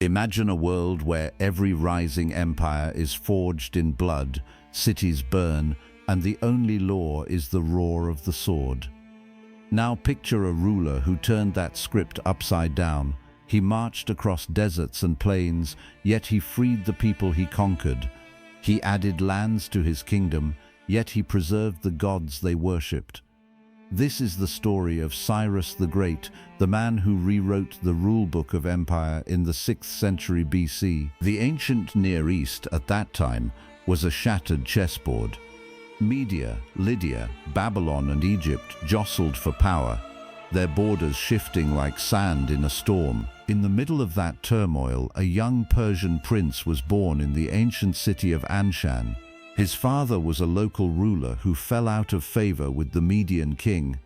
Imagine a world where every rising empire is forged in blood, cities burn, and the only law is the roar of the sword. Now picture a ruler who turned that script upside down. He marched across deserts and plains, yet he freed the people he conquered. He added lands to his kingdom, yet he preserved the gods they worshipped. This is the story of Cyrus the Great, the man who rewrote the rulebook of empire in the 6th century BC. The ancient Near East at that time was a shattered chessboard. Media, Lydia, Babylon and Egypt jostled for power, their borders shifting like sand in a storm. In the middle of that turmoil, a young Persian prince was born in the ancient city of Anshan. His father was a local ruler who fell out of favor with the Median king,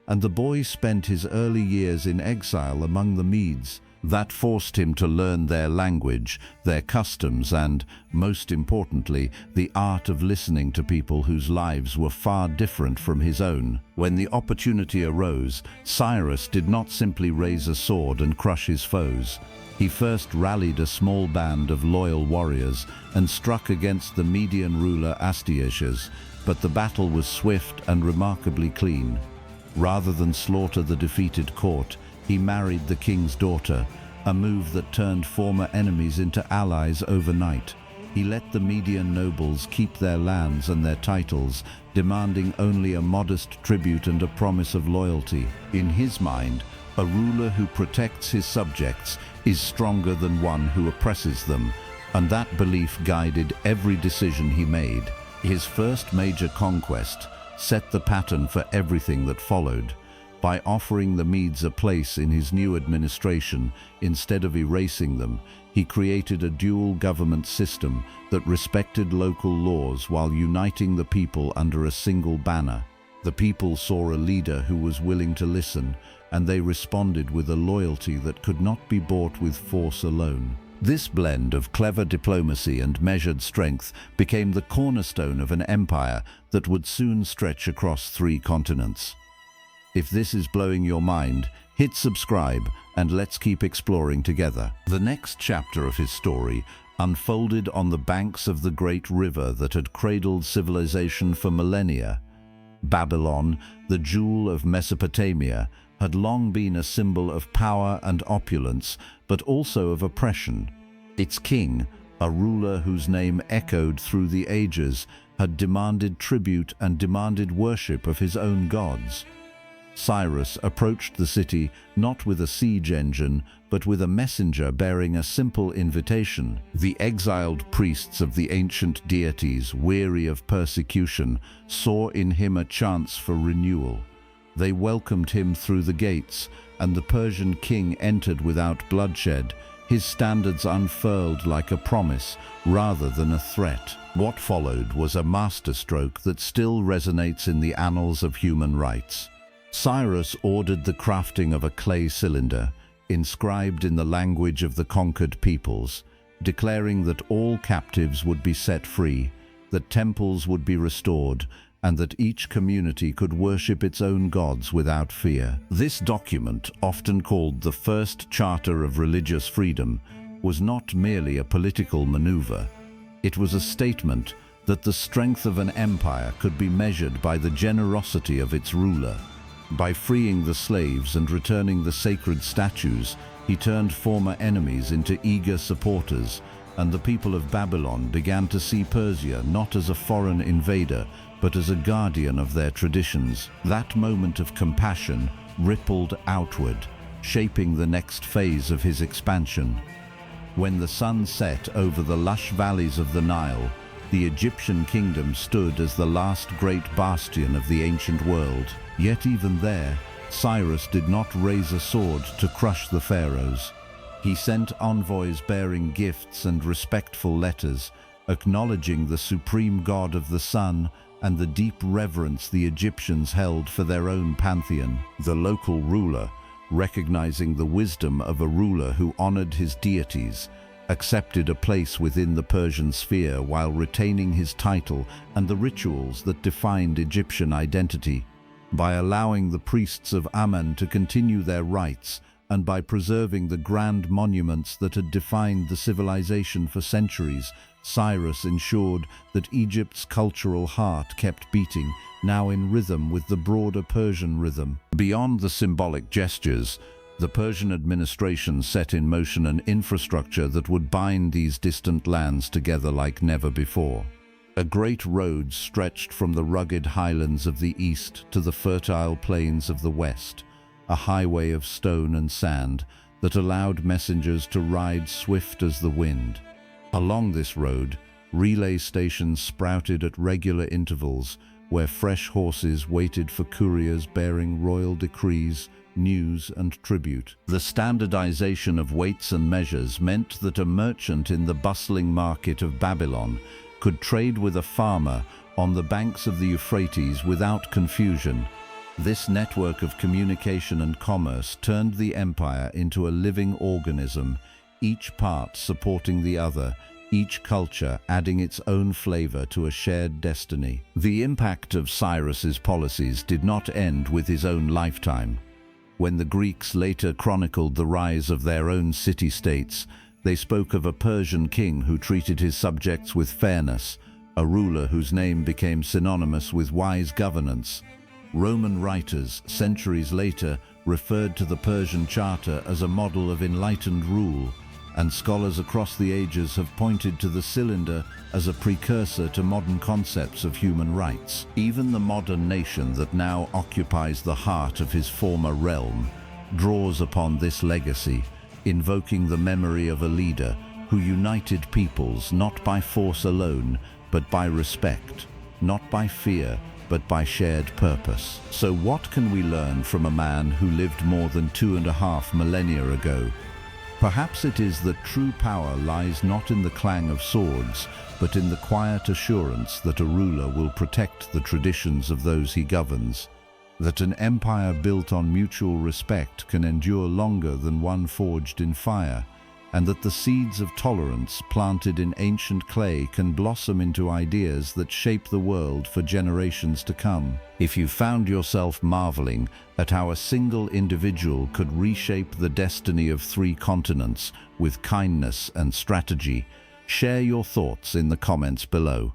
and the boy spent his early years in exile among the Medes. That forced him to learn their language, their customs, and, most importantly, the art of listening to people whose lives were far different from his own. When the opportunity arose, Cyrus did not simply raise a sword and crush his foes. He first rallied a small band of loyal warriors and struck against the Median ruler Astyages, but the battle was swift and remarkably clean. Rather than slaughter the defeated court, he married the king's daughter, a move that turned former enemies into allies overnight. He let the Median nobles keep their lands and their titles, demanding only a modest tribute and a promise of loyalty. In his mind, a ruler who protects his subjects is stronger than one who oppresses them, and that belief guided every decision he made. His first major conquest set the pattern for everything that followed. By offering the Medes a place in his new administration instead of erasing them, he created a dual government system that respected local laws while uniting the people under a single banner. The people saw a leader who was willing to listen, and they responded with a loyalty that could not be bought with force alone. This blend of clever diplomacy and measured strength became the cornerstone of an empire that would soon stretch across 3 continents. If this is blowing your mind, hit subscribe and let's keep exploring together. The next chapter of his story unfolded on the banks of the great river that had cradled civilization for millennia. Babylon, the jewel of Mesopotamia, had long been a symbol of power and opulence, but also of oppression. Its king, a ruler whose name echoed through the ages, had demanded tribute and demanded worship of his own gods. Cyrus approached the city not with a siege engine, but with a messenger bearing a simple invitation. The exiled priests of the ancient deities, weary of persecution, saw in him a chance for renewal. They welcomed him through the gates, and the Persian king entered without bloodshed, his standards unfurled like a promise rather than a threat. What followed was a masterstroke that still resonates in the annals of human rights. Cyrus ordered the crafting of a clay cylinder, inscribed in the language of the conquered peoples, declaring that all captives would be set free, that temples would be restored, and that each community could worship its own gods without fear. This document, often called the First Charter of Religious Freedom, was not merely a political maneuver. It was a statement that the strength of an empire could be measured by the generosity of its ruler. By freeing the slaves and returning the sacred statues, he turned former enemies into eager supporters, and the people of Babylon began to see Persia not as a foreign invader, but as a guardian of their traditions. That moment of compassion rippled outward, shaping the next phase of his expansion. When the sun set over the lush valleys of the Nile, the Egyptian kingdom stood as the last great bastion of the ancient world. Yet even there, Cyrus did not raise a sword to crush the pharaohs. He sent envoys bearing gifts and respectful letters, acknowledging the supreme god of the sun and the deep reverence the Egyptians held for their own pantheon. The local ruler, recognizing the wisdom of a ruler who honored his deities, accepted a place within the Persian sphere while retaining his title and the rituals that defined Egyptian identity. By allowing the priests of Ammon to continue their rites, and by preserving the grand monuments that had defined the civilization for centuries, Cyrus ensured that Egypt's cultural heart kept beating, now in rhythm with the broader Persian rhythm. Beyond the symbolic gestures, the Persian administration set in motion an infrastructure that would bind these distant lands together like never before. A great road stretched from the rugged highlands of the east to the fertile plains of the west, a highway of stone and sand that allowed messengers to ride swift as the wind. Along this road, relay stations sprouted at regular intervals, where fresh horses waited for couriers bearing royal decrees, news, and tribute. The standardization of weights and measures meant that a merchant in the bustling market of Babylon could trade with a farmer on the banks of the Euphrates without confusion. This network of communication and commerce turned the empire into a living organism, each part supporting the other, each culture adding its own flavor to a shared destiny. The impact of Cyrus's policies did not end with his own lifetime. When the Greeks later chronicled the rise of their own city-states, they spoke of a Persian king who treated his subjects with fairness, a ruler whose name became synonymous with wise governance. Roman writers, centuries later, referred to the Persian Charter as a model of enlightened rule, and scholars across the ages have pointed to the cylinder as a precursor to modern concepts of human rights. Even the modern nation that now occupies the heart of his former realm draws upon this legacy, invoking the memory of a leader who united peoples not by force alone, but by respect, not by fear, but by shared purpose. So what can we learn from a man who lived more than 2.5 millennia ago? Perhaps it is that true power lies not in the clang of swords, but in the quiet assurance that a ruler will protect the traditions of those he governs, that an empire built on mutual respect can endure longer than one forged in fire, and that the seeds of tolerance planted in ancient clay can blossom into ideas that shape the world for generations to come. If you found yourself marveling at how a single individual could reshape the destiny of 3 continents with kindness and strategy, share your thoughts in the comments below.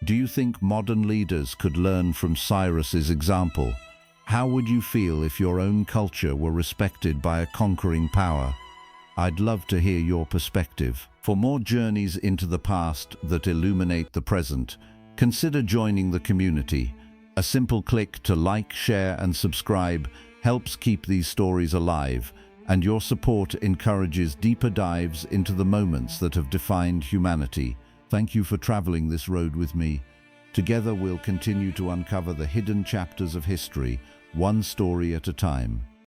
Do you think modern leaders could learn from Cyrus's example? How would you feel if your own culture were respected by a conquering power? I'd love to hear your perspective. For more journeys into the past that illuminate the present, consider joining the community. A simple click to like, share, and subscribe helps keep these stories alive, and your support encourages deeper dives into the moments that have defined humanity. Thank you for traveling this road with me. Together we'll continue to uncover the hidden chapters of history, one story at a time.